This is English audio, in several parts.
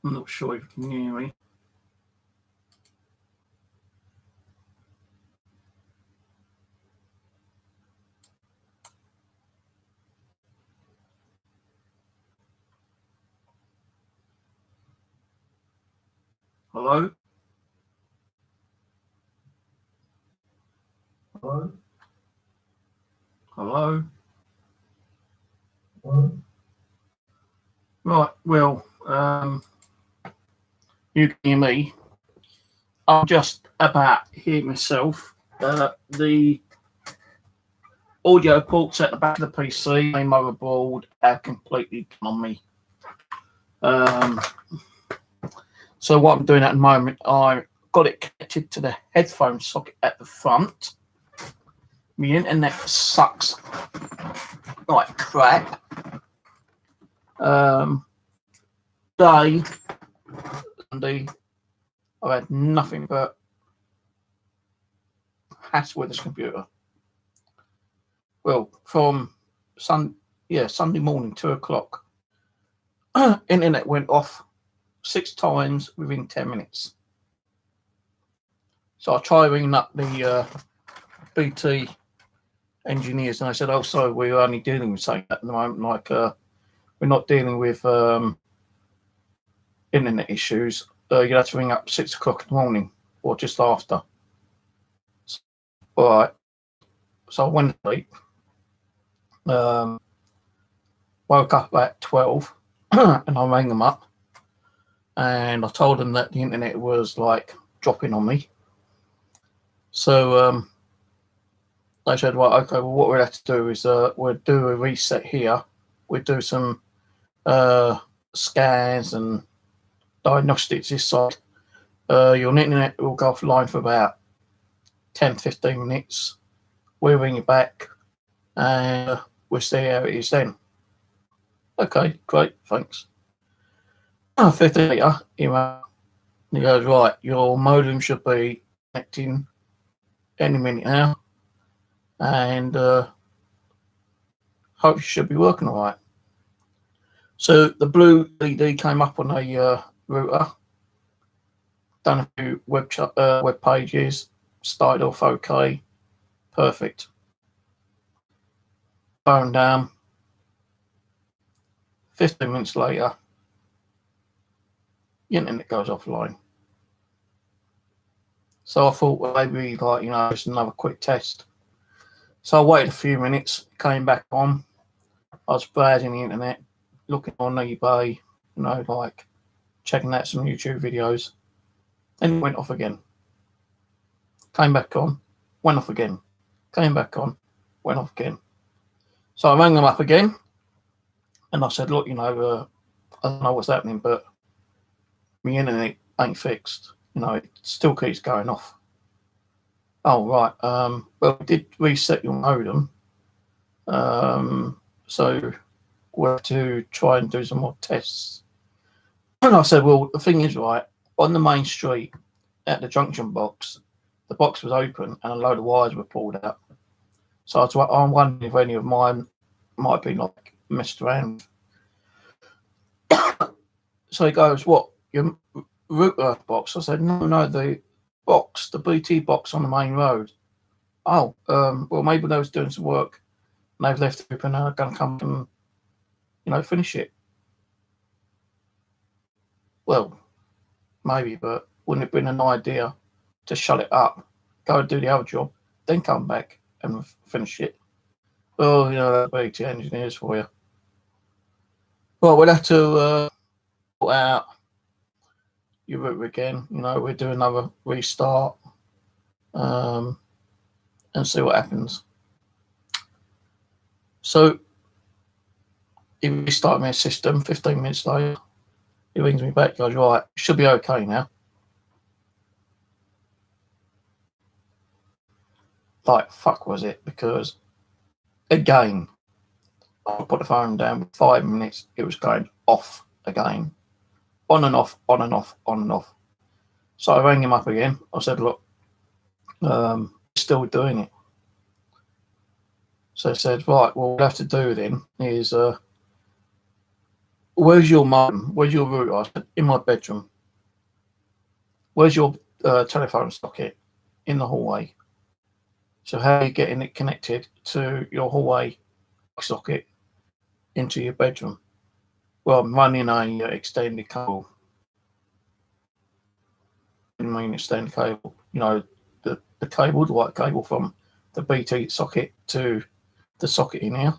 I'm not sure if you can hear me. Hello? Hello? Hello? Hello? Right, well, you can hear me. I'm just about here myself. The audio ports at the back of the PC, my motherboard, are completely on me. So what I'm doing at the moment, I got it connected to the headphone socket at the front. My internet sucks like crap. Sunday, I've had nothing but hassle with this computer. Well, from Sunday morning, 2 o'clock, internet went off 6 times within 10 minutes. So I tried ringing up the BT engineers, and I said, "Oh, sorry, we're only dealing with something at the moment. Like, we're not dealing with internet issues. You'll have to ring up 6 o'clock in the morning or just after." So, all right. So I went to sleep. Woke up at 12 and I rang them up and I told them that the internet was like dropping on me. So they said, "Well, okay, well, what we'll have to do is we'll do a reset here. We'll do some scans and diagnostics this side. Your internet will go offline for about 10-15 minutes. We'll ring you back and we'll see how it is then." Okay, great, thanks. 15 later, he goes, "Right, your modem should be connecting any minute now, and hope you should be working all right." So the blue LED came up on a router, done a few web pages, started off okay, perfect. Phone down. 15 minutes later, the internet goes offline. So I thought, well, maybe just another quick test. So I waited a few minutes, came back on. I was browsing the internet, looking on eBay, checking out some YouTube videos. Then it went off again. Came back on, went off again. Came back on, went off again. So I rang them up again and I said, "Look, I don't know what's happening, but my internet ain't fixed. It still keeps going off." "Oh, right. Well, we did reset your modem. So we'll have to try and do some more tests." And I said, "Well, the thing is, right, on the main street at the junction box, the box was open and a load of wires were pulled out. So I'm wondering if any of mine might be messed around." So he goes, "What, your router box?" I said, No, the box, the BT box on the main road." "Oh, well, maybe they was doing some work and they've left it open and are going to come and, finish it." Well, maybe, but wouldn't it have been an idea to shut it up, go and do the other job, then come back and finish it? "Oh, the BT engineers for you." Well, we'll have to put out your router again. We'll do another restart and see what happens. So he restarted my system. 15 minutes later, he rings me back, goes, "Right, should be okay now." like fuck was it, because again, I put the phone down. With 5 minutes, it was going off again, on and off, on and off, on and off. So I rang him up again. I said, look, still doing it. So he said, right, what we'll have to do then is, where's your modem? Where's your router? I said, in my bedroom. Where's your telephone socket? In the hallway. So how are you getting it connected to your hallway socket into your bedroom? Well, I'm running a extended cable. I mean extended cable. You know, the cable, the white cable from the BT socket to the socket in here.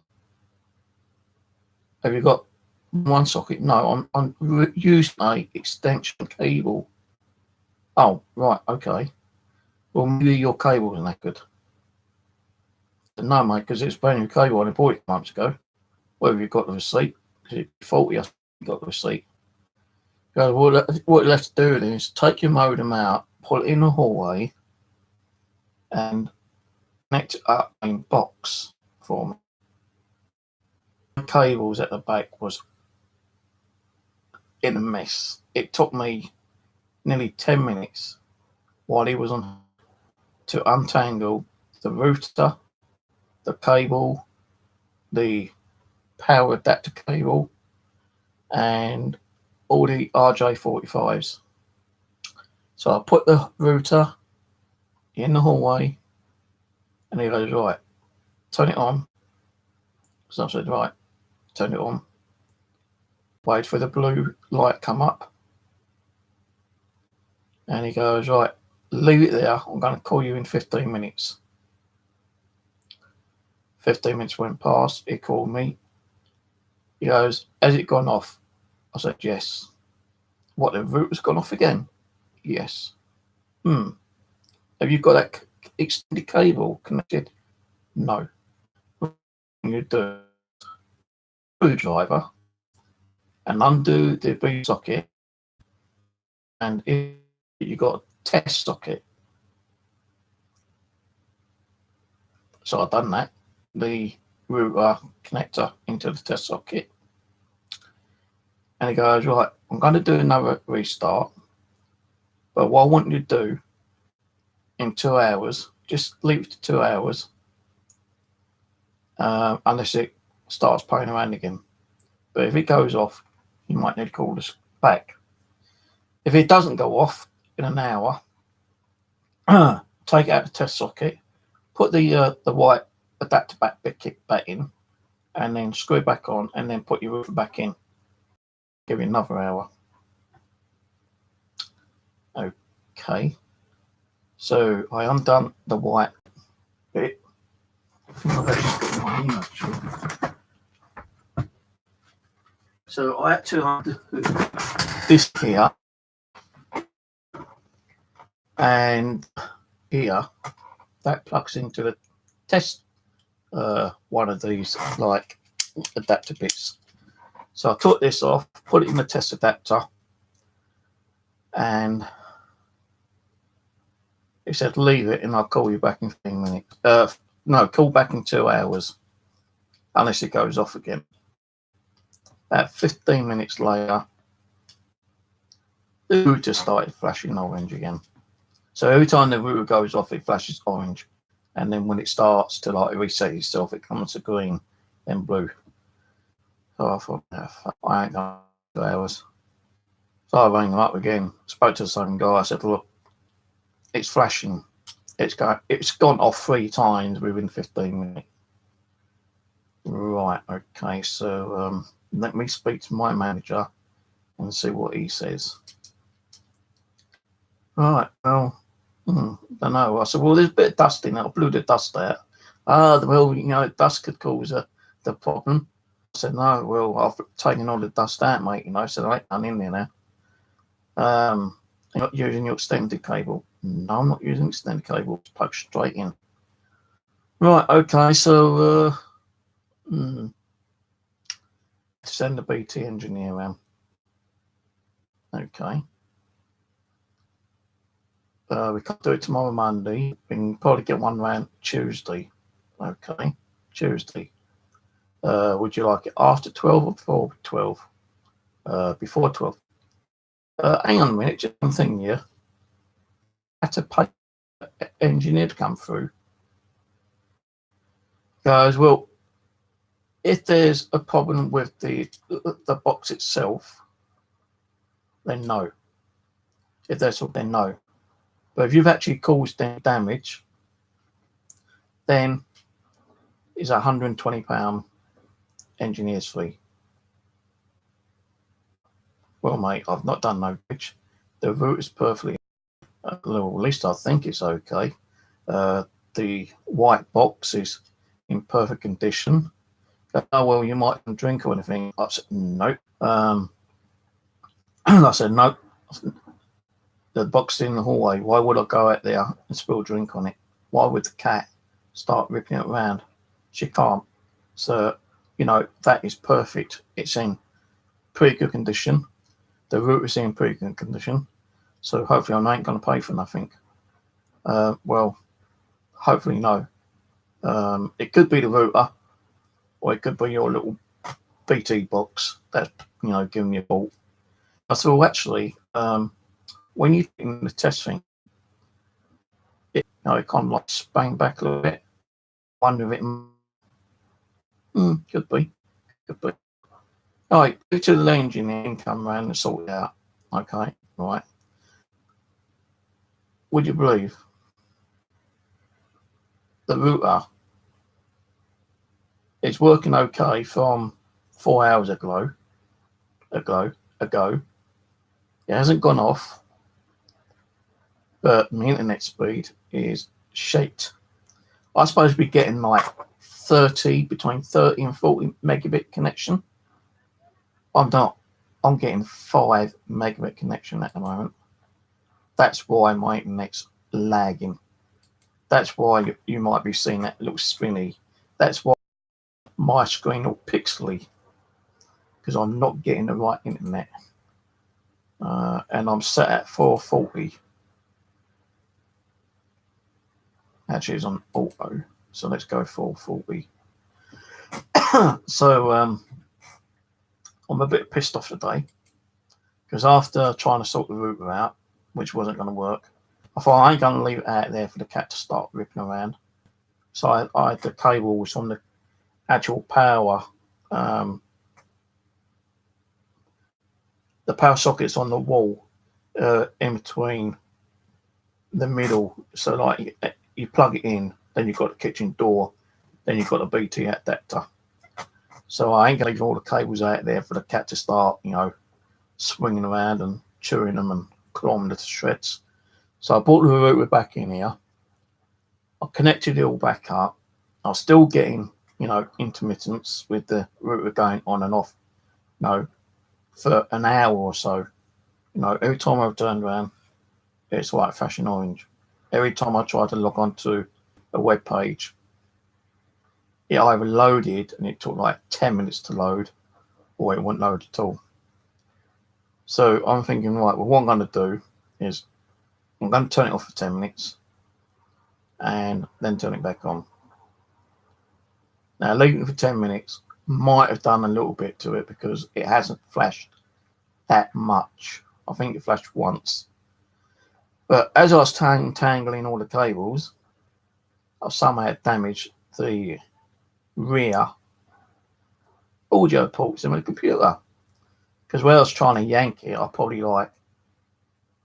Have you got one socket? No, I'm using a extension cable. Oh, right, okay. Well, maybe your cable isn't that good. No, mate, because it's a brand new cable I bought it months ago. Where have you got the receipt? Is it faulty? I got the receipt. Goes, well, what you'll have to do then is take your modem out, put it in the hallway, and connect it up in box for me. The cables at the back was in a mess. It took me nearly 10 minutes while he was on to untangle the router, the cable, the power adapter cable, and all the RJ45s. So I put the router in the hallway, and he goes, right, turn it on. So I said, right, turn it on. Wait for the blue light come up. And he goes, right, leave it there. I'm going to call you in 15 minutes. 15 minutes went past. He called me. He goes, has it gone off? I said, yes. What, the router's gone off again? Yes. Have you got that extended cable connected? No. You do screwdriver and undo the B socket, and if you got a test socket. So I've done that. The router connector into the test socket. And he goes, right, I'm going to do another restart. But what I want you to do in 2 hours, just leave it to 2 hours, unless it starts playing around again. But if it goes off, you might need to call us back. If it doesn't go off in an hour, take out the test socket, put the white adapter back in, and then screw it back on, and then put your router back in. Give it another hour. Okay. So I undone the white bit. So I had to undo this here and here. That plugs into the test one of these like adapter bits. So I took this off, put it in the test adapter, and it said leave it and I'll call you back in 15 minutes. No, call back in 2 hours, unless it goes off again. About 15 minutes later, the router started flashing orange again. So every time the router goes off, it flashes orange. And then when it starts to like reset itself, it comes to green, then blue. So I thought, I ain't going 2 hours. So I rang them up again, spoke to the same guy. I said, look, it's flashing. It's gone off 3 times within 15 minutes. Right, okay, so let me speak to my manager and see what he says. Right, well, don't know. I said, well, there's a bit of dust in it. I blew the dust out. Well, you know, dust could cause the problem. I said, no, well, I've taken all the dust out, mate. You know, so there ain't none in there now. You're not using your extended cable. No, I'm not using extended cable. It's plugged straight in. Right, okay, so send the BT engineer around. Okay. We can't do it tomorrow, Monday. We can probably get one around Tuesday. Okay, Tuesday. Would you like it after 12 or before 12? Before 12. Hang on a minute, just one thing here. I had to pay an engineer to come through. Guys, well, if there's a problem with the box itself, then no. If there's something, then no. But if you've actually caused damage, then it's £120 engineer's fee. Well, mate, I've not done no damage. The route is perfectly, well, at least I think it's okay. The white box is in perfect condition. Oh, well, you might drink or anything. I said, nope. I said, nope. The box is in the hallway. Why would I go out there and spill drink on it? Why would the cat start ripping it around? She can't. So, you know, that is perfect. It's in pretty good condition. The route is in pretty good condition. So hopefully I ain't going to pay for nothing. Well, hopefully no. It could be the router, or it could be your little BT box that's, you know, giving you a fault. I thought, well, actually, when you're doing the test thing, it kind of like spang back a little bit. I wonder if it could be. All right, go to the engineer and come around and sort it out. Okay, right. Would you believe the router is working okay from 4 hours ago. It hasn't gone off, but my internet speed is shit. I'm supposed to be getting like between 30 and 40 megabit connection. I'm not. I'm getting 5 megabit connection at the moment. That's why my internet's lagging. That's why you might be seeing that little spinny. That's why my screen all pixely, because I'm not getting the right internet. And I'm set at 440. Actually, it's on auto, so let's go 440. So I'm a bit pissed off today, because after trying to sort the router out, which wasn't going to work, I thought I ain't going to leave it out there for the cat to start ripping around. So I had the cables from the actual power, the power sockets on the wall, in between the middle. So like you plug it in, then you've got the kitchen door, then you've got a BT adapter. So I ain't going to leave all the cables out there for the cat to start, you know, swinging around and chewing them and clawing them to shreds. So I brought the router back in here. I connected it all back up. I was still getting, you know, intermittence with the router going on and off, you know, for an hour or so. You know, every time I turned around, it's like flashing orange. Every time I tried to log on to a web page, it either loaded and it took like 10 minutes to load, or it wouldn't load at all. So I'm thinking, right, well, what I'm going to do is I'm going to turn it off for 10 minutes and then turn it back on. Now, leaving it for 10 minutes might have done a little bit to it, because it hasn't flashed that much. I think it flashed once. But as I was tangling all the cables, I somehow damaged the rear audio ports in my computer. Because when I was trying to yank it, I probably like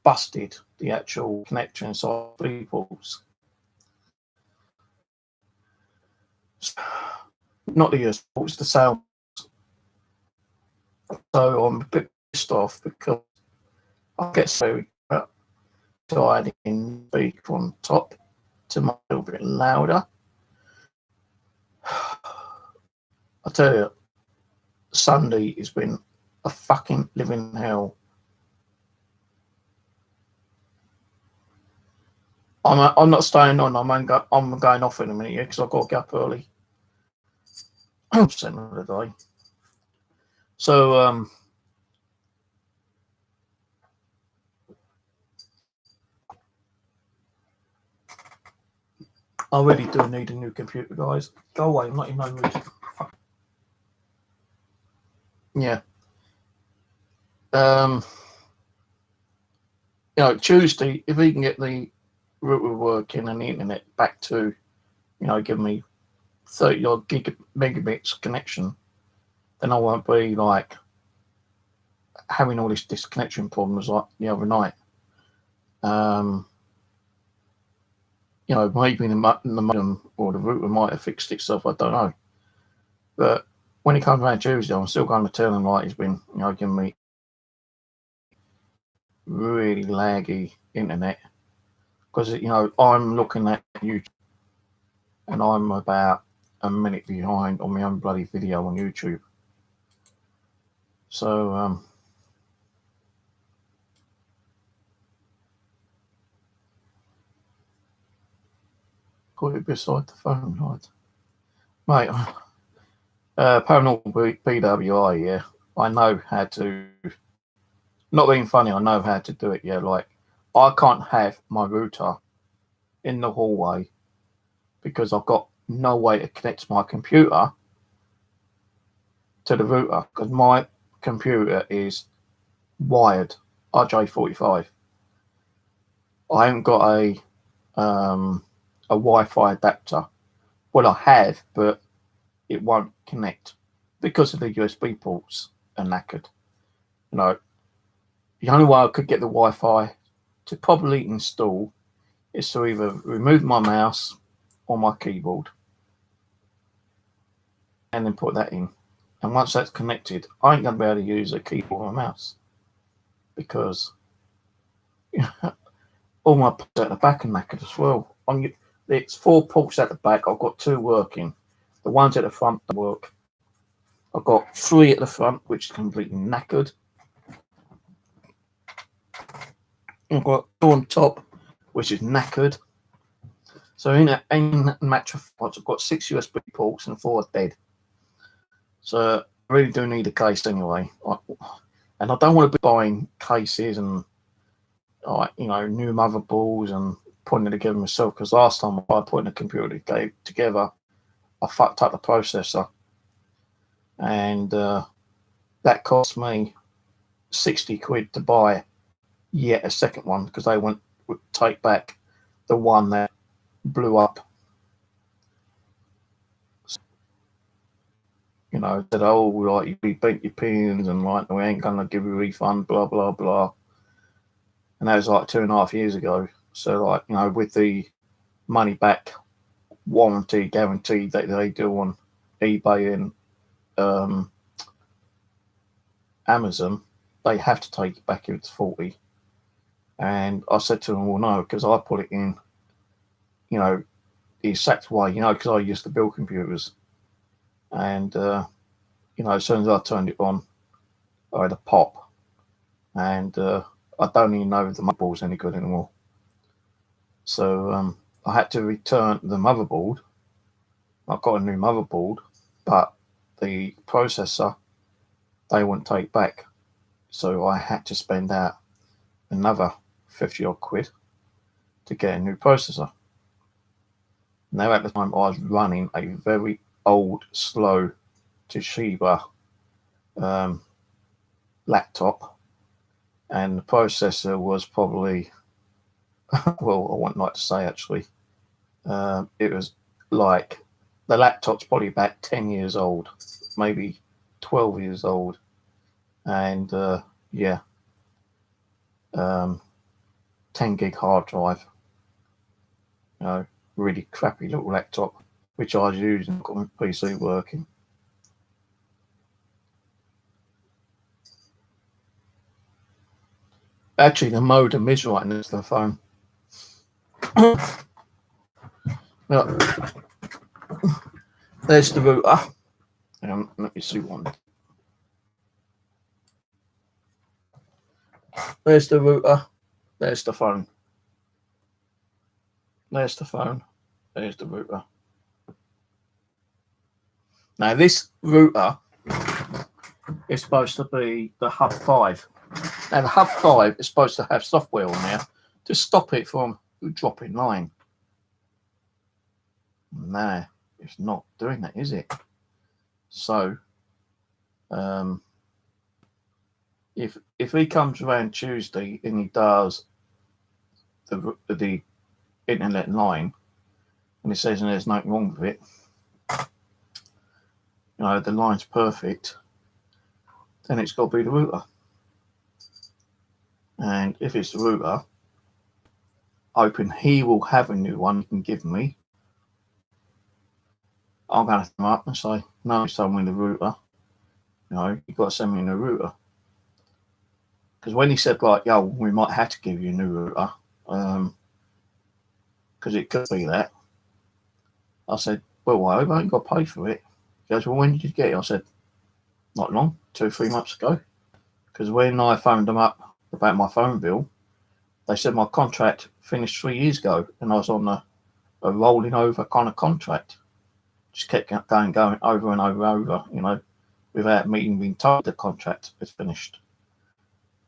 busted the actual connector inside the ports. Not the USB ports, the sound. So I'm a bit pissed off, because I get so adding in speaker on top to make it a little bit louder. I tell you, Sunday has been a fucking living hell. I'm not staying on. I'm going off in a minute, because I've got to get up early. I'm sitting of the day. So I really do need a new computer, guys. Go away, I'm not in no mood. Yeah. You know, Tuesday, if he can get the router working and the internet back to, you know, give me 30 odd megabits connection, then I won't be like having all this disconnection problems like the other night. You know, maybe the modem or the router might have fixed itself, I don't know. But when he comes around Tuesday, I'm still going to tell him like he's been, you know, giving me really laggy internet. Because, you know, I'm looking at YouTube and I'm about a minute behind on my own bloody video on YouTube. So, put it beside the phone, right? Mate, paranormal BWI, yeah. I know how to, not being funny, I know how to do it, yeah. Like, I can't have my router in the hallway because I've got no way to connect my computer to the router because my computer is wired RJ45. I haven't got a Wi-Fi adapter. Well, I have, but it won't connect because of the USB ports are knackered. You know, the only way I could get the Wi-Fi to properly install is to either remove my mouse or my keyboard and then put that in. And once that's connected, I ain't going to be able to use a keyboard or a mouse because all my ports at the back are knackered as well. It's 4 ports at the back. I've got 2 working. The ones at the front don't work. I've got 3 at the front, which is completely knackered. I've got 2 on top, which is knackered. So in match of parts, I've got 6 USB ports and 4 are dead. So I really do need a case anyway. And I don't want to be buying cases and you know, new motherboards and putting it together myself because last time I put the computer together, I fucked up the processor, and that cost me 60 quid to buy yet a second one because they would take back the one that blew up. You know, said, oh, like you bent your pins and like we ain't gonna give you a refund, blah blah blah. And that was like 2.5 years ago. So like, you know, with the money back warranty guarantee that they do on eBay and Amazon, they have to take it back if it's faulty. And I said to them, well, no, because I put it in, you know, the exact way, you know, because I used to build computers. And, you know, as soon as I turned it on, I had a pop. And I don't even know if the motherboard's any good anymore. So I had to return the motherboard. I've got a new motherboard, but the processor, they wouldn't take back. So I had to spend out another 50 odd quid to get a new processor. Now at the time I was running a very old, slow Toshiba laptop, and the processor was probably, well, I wouldn't like to say actually, it was like, the laptop's probably about 10 years old, maybe 12 years old, and yeah, 10 gig hard drive, you know, really crappy little laptop, which I was using, got my PC working. Actually, the modem is right next to the phone. Look, there's the router. Let me see one. There's the router. There's the phone. There's the phone. There's the router. Now this router is supposed to be the Hub 5. Now the Hub 5 is supposed to have software on there to stop it from dropping line. Nah, it's not doing that, is it? So, if he comes around Tuesday and he does the internet line and he says there's nothing wrong with it, the line's perfect, then it's got to be the router. And if it's the router, hoping he will have a new one he can give me, I'm going to come up and say, no, send me the router. You've got to send me a new router. Because when he said, like, yo, we might have to give you a new router, because it could be that, I said, well, I hope I ain't got to pay for it. He goes, well, when did you get it? I said, not long, 2-3 months ago. Because when I phoned them up about my phone bill, they said my contract finished 3 years ago, and I was on a rolling over kind of contract. Just kept going over and over, without me even being told the contract is finished.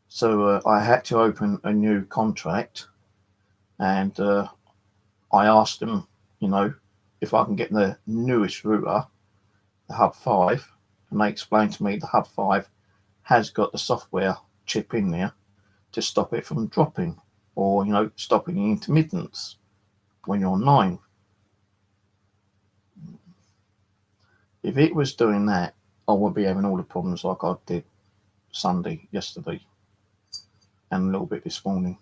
So I had to open a new contract, and I asked them, if I can get the newest router, the Hub 5, and they explained to me the Hub 5 has got the software chip in there to stop it from dropping, or stopping the intermittence when you're online. If it was doing that, I would be having all the problems like I did yesterday, and a little bit this morning.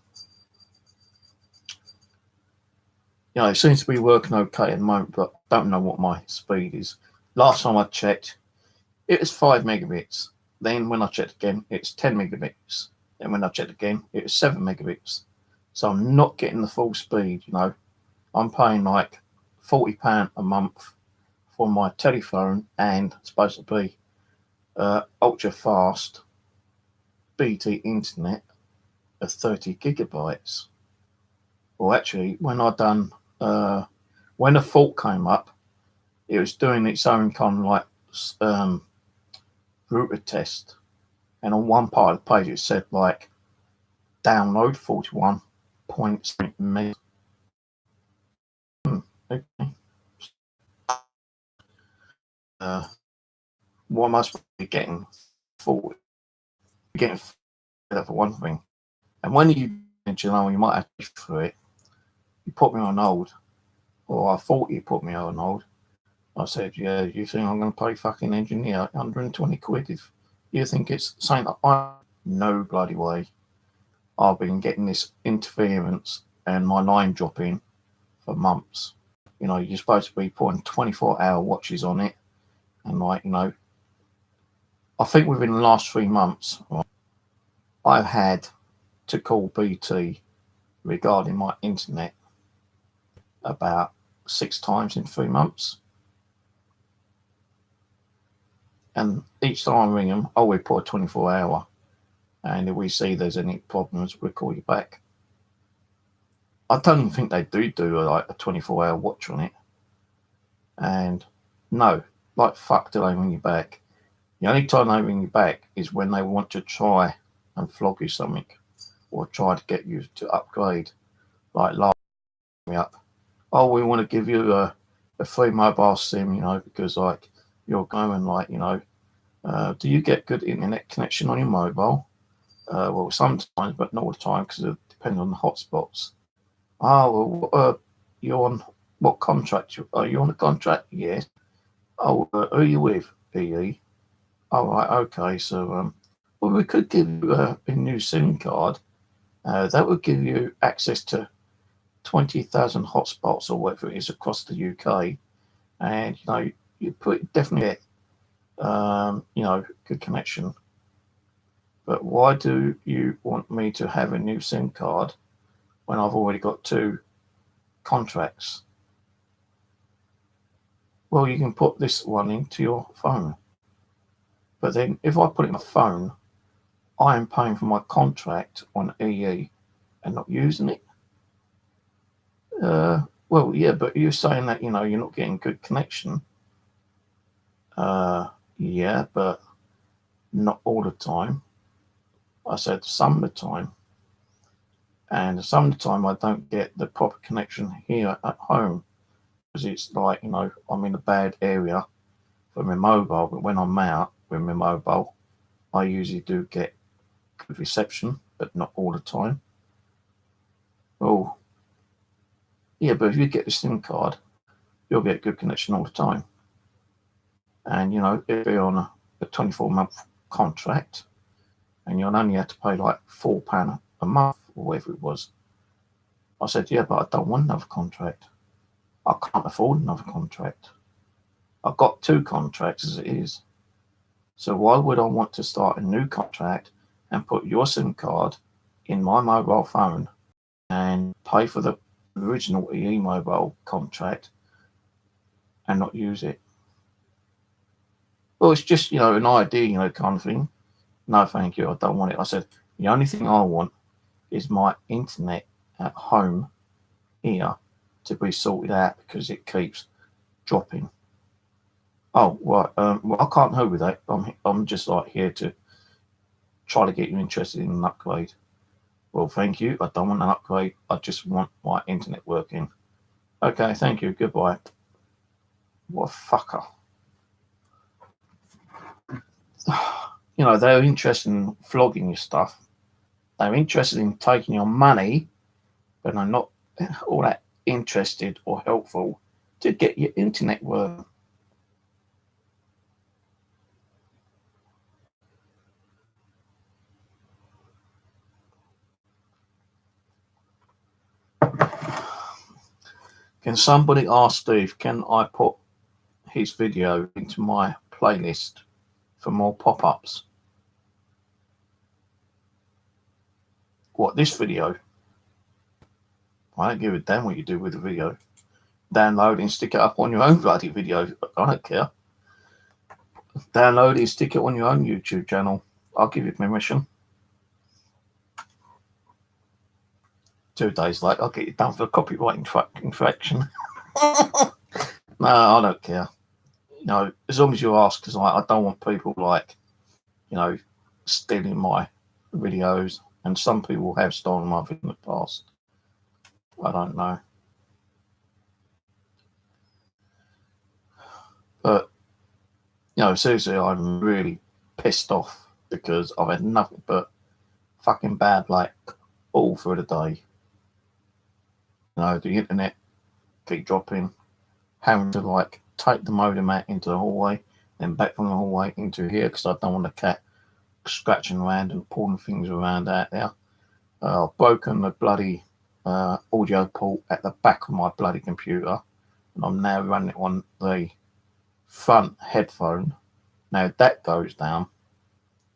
It seems to be working okay at the moment, but I don't know what my speed is. Last time I checked, it was 5 megabits. Then when I checked again, it's 10 megabits. And when I checked again, it was 7 megabits. So I'm not getting the full speed, I'm paying like £40 a month for my telephone, and it's supposed to be ultra fast BT internet of 30 gigabytes. Well, actually, when when a fault came up, it was doing its own kind of like router test, and on one part of the page it said like download 41.7 meg. Okay. What am I supposed to be getting? 40. Getting that for one thing, and when you might have to pay for it, you put me on hold, or I thought you put me on hold. I said, yeah, you think I'm going to pay fucking engineer 120 quid if you think it's something that no bloody way. I've been getting this interference and my line dropping for months. You're supposed to be putting 24-hour watches on it, and I think within the last 3 months, I've had to call BT regarding my internet about 6 times in 3 months. And each time I ring them, we put a 24-hour. And if we see there's any problems, we'll call you back. I don't even think they do like a 24-hour watch on it. And no, like fuck do they ring you back. The only time they ring you back is when they want to try and flog you something, or try to get you to upgrade. Like last me up, we want to give you a free mobile SIM, because like you're going like, do you get good internet connection on your mobile? Well, sometimes, but not all the time, because it depends on the hotspots. You're on what contract? Are you on a contract? Yes. Who are you with? EE. All right, okay. So, well, we could give you a new SIM card. That would give you access to 20,000 hotspots or whatever it is across the UK, and you definitely get good connection. But why do you want me to have a new SIM card when I've already got 2 contracts? Well, you can put this one into your phone. But then if I put it in my phone, I am paying for my contract on EE and not using it. Well, yeah, but you're saying that, you're not getting good connection. Yeah, but not all the time. I said some of the time. And some of the time I don't get the proper connection here at home. because it's like, you know, I'm in a bad area for my mobile, but when I'm out with my mobile, I usually do get good reception, but not all the time. Oh, yeah, but if you get the SIM card, you'll get good connection all the time. And, you know, if you're on a 24-month contract, and you'll only have to pay like £4 a month or whatever it was. I said, yeah, but I don't want another contract. I can't afford another contract. I've got 2 contracts as it is. So why would I want to start a new contract and put your SIM card in my mobile phone and pay for the original EE mobile contract and not use it? Well, it's just, you know, an idea, you know, kind of thing. No, thank you, I don't want it. I said, the only thing I want is my internet at home here to be sorted out because it keeps dropping. Oh, right. Well, I can't help with that. I'm just like here to try to get you interested in an upgrade. Well, thank you. I don't want an upgrade. I just want my internet working. Okay, thank you. Goodbye. What a fucker. You know, they're interested in flogging your stuff. They're interested in taking your money, but they're not all that interested or helpful to get your internet working. Can somebody ask Steve, can I put his video into my playlist for more pop-ups? What, this video? I don't give a damn what you do with the video. Download and stick it up on your own bloody video. I don't care. Download it and stick it on your own YouTube channel. I'll give you permission. 2 days later, I'll get you done for a copyright infraction. No, I don't care. You know, as long as you ask, because I don't want people like, you know, stealing my videos. And some people have stolen my videos in the past. I don't know. But, you know, seriously, I'm really pissed off because I've had nothing but fucking bad luck all through the day. You know, the internet keep dropping, having to like take the modem out into the hallway, then back from the hallway into here because I don't want the cat scratching around and pulling things around out there. I've broken the bloody audio port at the back of my bloody computer, and I'm now running it on the front headphone. Now if that goes down,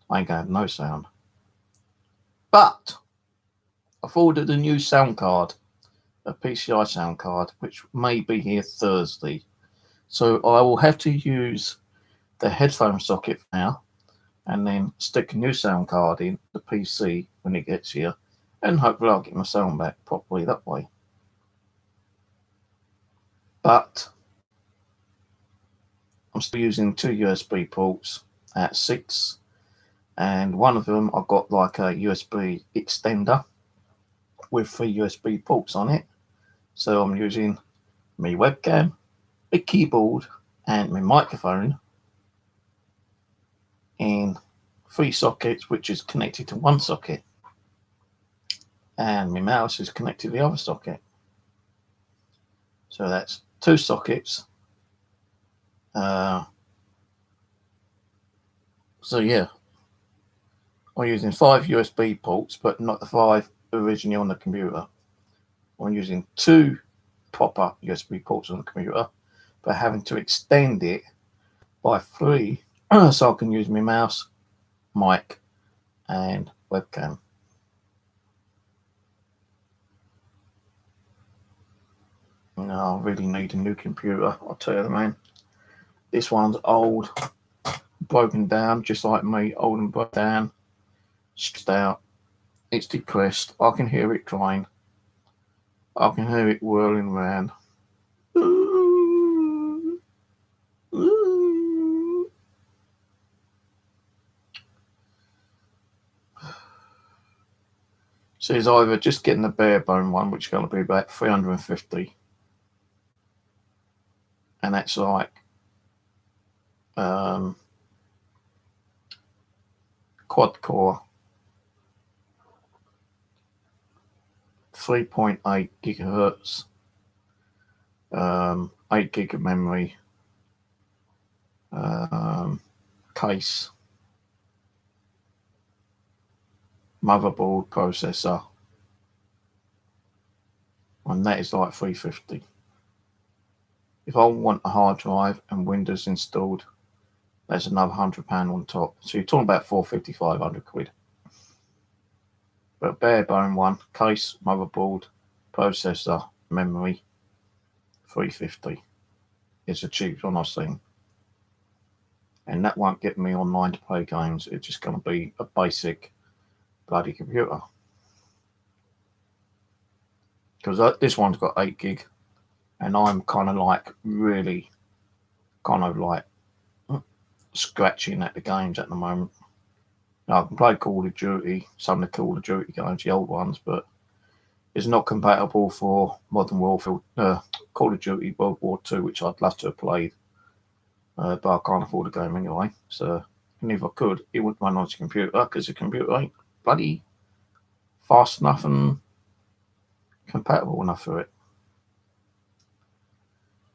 I ain't gonna have no sound. But I've ordered a new sound card, a PCI sound card, which may be here Thursday. So I will have to use the headphone socket now and then stick a new sound card in the PC when it gets here, and hopefully I'll get my sound back properly that way. But I'm still using 2 USB ports at 6, and one of them I've got like a USB extender with 3 USB ports on it. So I'm using my webcam, my keyboard, and my microphone in 3 sockets, which is connected to 1 socket, and my mouse is connected to the other socket. So that's 2 sockets. So yeah, I'm using 5 USB ports, but not the 5 originally on the computer. I'm using 2 proper USB ports on the computer, but having to extend it by 3 so I can use my mouse, mic, and webcam. No, I really need a new computer, I'll tell you, man. This one's old, broken down, just like me, old and broken down, stressed out. It's depressed. I can hear it crying. I can hear it whirling around. So it's either just getting the bare bone one, which is going to be about 350, and that's like quad core, 3.8 gigahertz, 8 gig of memory, case, motherboard, processor, and that is like 350. If I want a hard drive and Windows installed, that's another £100 on top. So you're talking about 450, 500 quid. But bare bone one, case, motherboard, processor, memory, 350. It's the cheapest one I've seen. And that won't get me online to play games. It's just going to be a basic bloody computer. Because this one's got 8 gig. And I'm kind of like really kind of like scratching at the games at the moment. Now, I can play Call of Duty, some of the Call of Duty games, the old ones, but it's not compatible for Modern Warfare, Call of Duty World War II, which I'd love to have played. But I can't afford the game anyway. So, and if I could, it would run on the computer because the computer ain't bloody fast enough and compatible enough for it.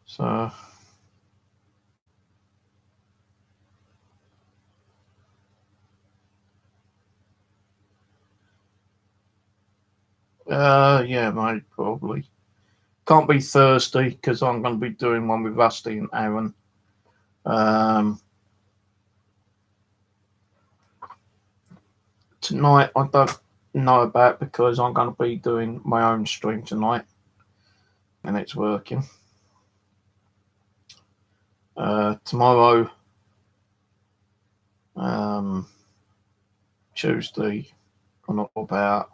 So, yeah, mate, probably. Can't be Thursday because I'm going to be doing one with Rusty and Aaron. Tonight, I don't know about because I'm going to be doing my own stream tonight and it's working. Tomorrow, Tuesday, I'm not about.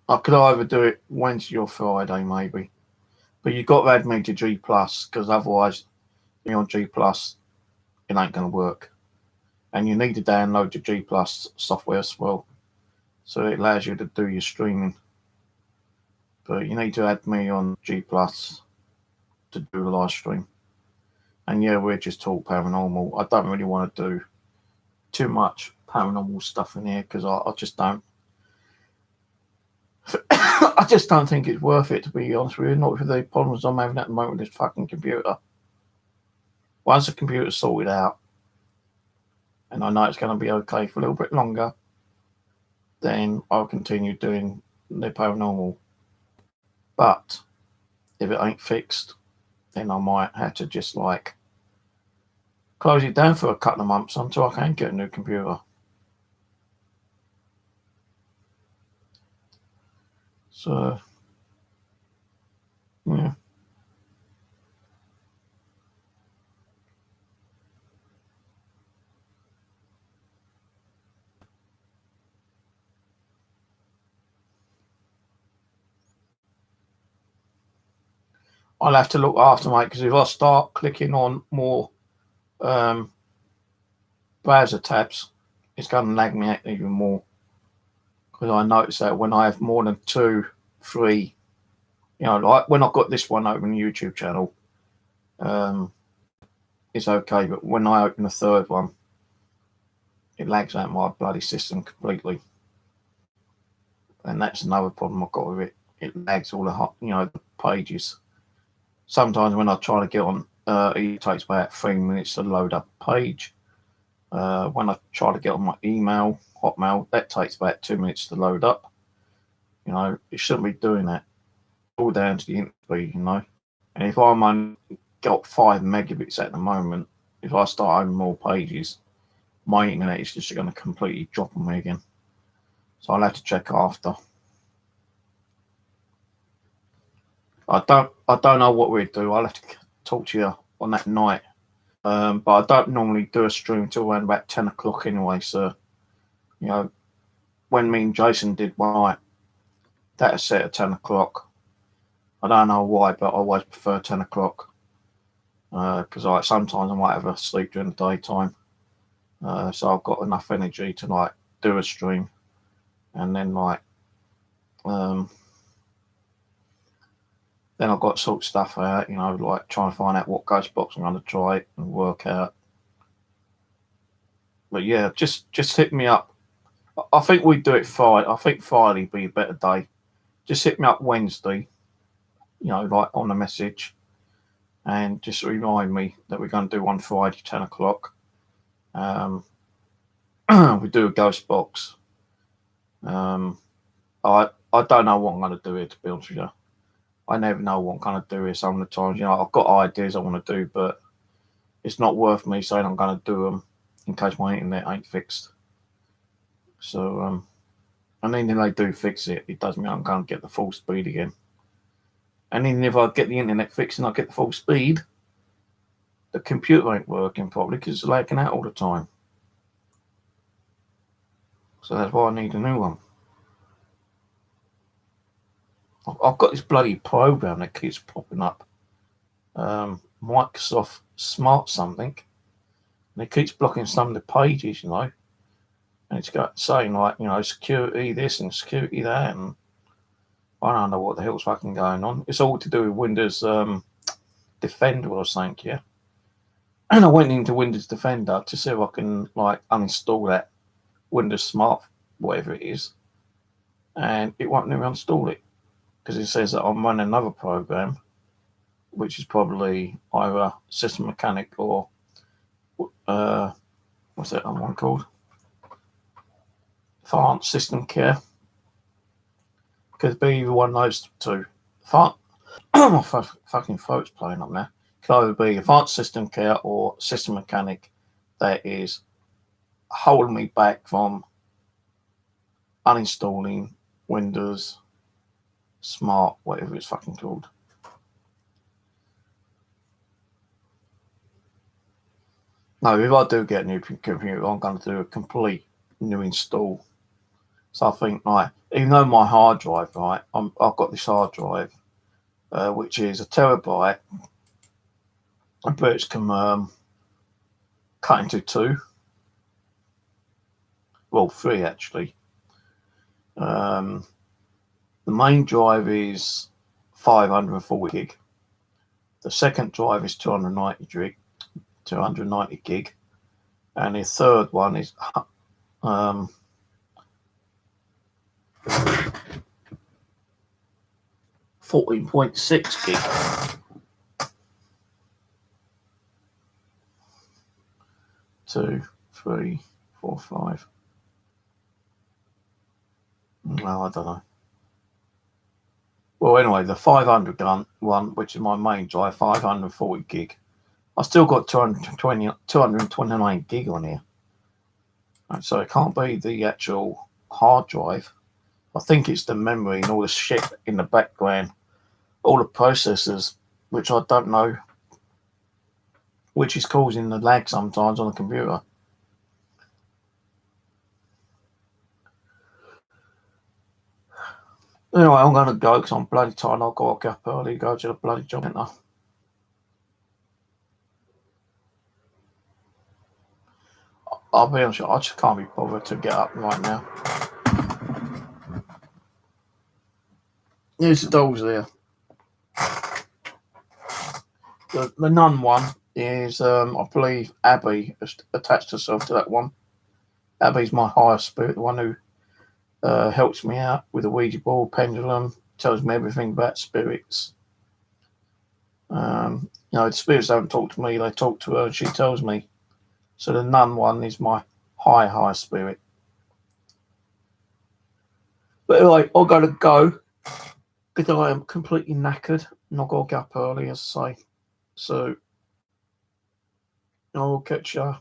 I could either do it Wednesday or Friday, maybe. But you've got to add me to G Plus because otherwise, me on G Plus, it ain't going to work. And you need to download the G Plus software as well, so it allows you to do your streaming. But you need to add me on G Plus to do the live stream. And yeah, we're just talk paranormal. I don't really want to do too much paranormal stuff in here because I just don't. I just don't think it's worth it, to be honest with you. Not with the problems I'm having at the moment with this fucking computer. Once the computer's sorted out, and I know it's going to be okay for a little bit longer, then I'll continue doing the paranormal. But if it ain't fixed, then I might have to just like close it down for a couple of months until I can get a new computer. So, yeah. I'll have to look after, mate, because if I start clicking on more browser tabs, it's going to lag me out even more. Because I notice that when I have more than 2, 3, like when I've got this one open YouTube channel, it's okay. But when I open a third one, it lags out my bloody system completely. And that's another problem I've got with it. It lags all the pages. Sometimes when I try to get on, it takes about 3 minutes to load up a page. When I try to get on my email, Hotmail, that takes about 2 minutes to load up. It shouldn't be doing that. All down to the internet speed, And if I'm only got 5 megabits at the moment, if I start opening more pages, my internet is just going to completely drop on me again. So I'll have to check after. I don't know what we'd do. I'll have to talk to you on that night. But I don't normally do a stream until around about 10 o'clock anyway. So, when me and Jason did one, that is set at 10 o'clock. I don't know why, but I always prefer 10 o'clock. Because sometimes I might have a sleep during the daytime. So I've got enough energy to do a stream. And then Then I've got to sort stuff out, like trying to find out what ghost box I'm going to try and work out. But yeah, just hit me up. I think we do it Friday. I think Friday would be a better day. Just hit me up Wednesday, like on the message, and just remind me that we're going to do one Friday, 10 o'clock. We do a ghost box. I don't know what I'm going to do here, to be honest with you. I never know what I'm going to do here some of the times. I've got ideas I want to do, but it's not worth me saying I'm going to do them in case my internet ain't fixed. So, and even if they do fix it, it doesn't mean I'm going to get the full speed again. And even if I get the internet fixed and I get the full speed, the computer ain't working properly because it's lagging out all the time. So that's why I need a new one. I've got this bloody program that keeps popping up. Microsoft Smart something. And it keeps blocking some of the pages, And it's got saying like, security this and security that. And I don't know what the hell's fucking going on. It's all to do with Windows Defender or something, yeah. And I went into Windows Defender to see if I can like uninstall that Windows Smart, whatever it is. And it won't let me uninstall it. Because it says that I'm running another program, which is probably either System Mechanic or what's that other one called? Advanced System Care. Could be either one of those two. My fucking throat's playing up now. Could either be Advanced System Care or System Mechanic that is holding me back from uninstalling Windows Smart, whatever it's fucking called. No, if I do get a new computer, I'm going to do a complete new install. So I think, like, even though my hard drive, right, I've got this hard drive, which is a terabyte, but it's cut into two. Well, three actually. The main drive is 540 gig. The second drive is 290 gig, and the third one is 14.6 gig. Two, three, four, five. No, I don't know. Well, anyway, the 500 one, which is my main drive, 540 gig. I still got 229 gig on here. And so it can't be the actual hard drive. I think it's the memory and all the shit in the background, all the processors, which I don't know, which is causing the lag sometimes on the computer. Anyway, I'm going to go because I'm bloody tired. I've got to get up early, go to the bloody job centre. I'll be honest, I just can't be bothered to get up right now. There's the dolls there. The nun one is, I believe, Abby has attached herself to that one. Abby's my higher spirit, the one who helps me out with the Ouija board, pendulum, tells me everything about spirits. The spirits don't talk to me, they talk to her and she tells me. So the nun one is my high spirit. But anyway, I've got to go because I am completely knackered and I've got to get up early, as I say. So I will catch you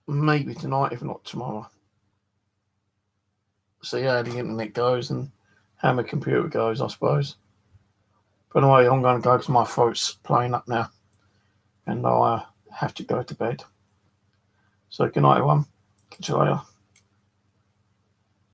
maybe tonight, if not tomorrow. See how the internet goes and how my computer goes, I suppose. But anyway, I'm going to go because my throat's playing up now and I have to go to bed. So good night, everyone. Catch you later.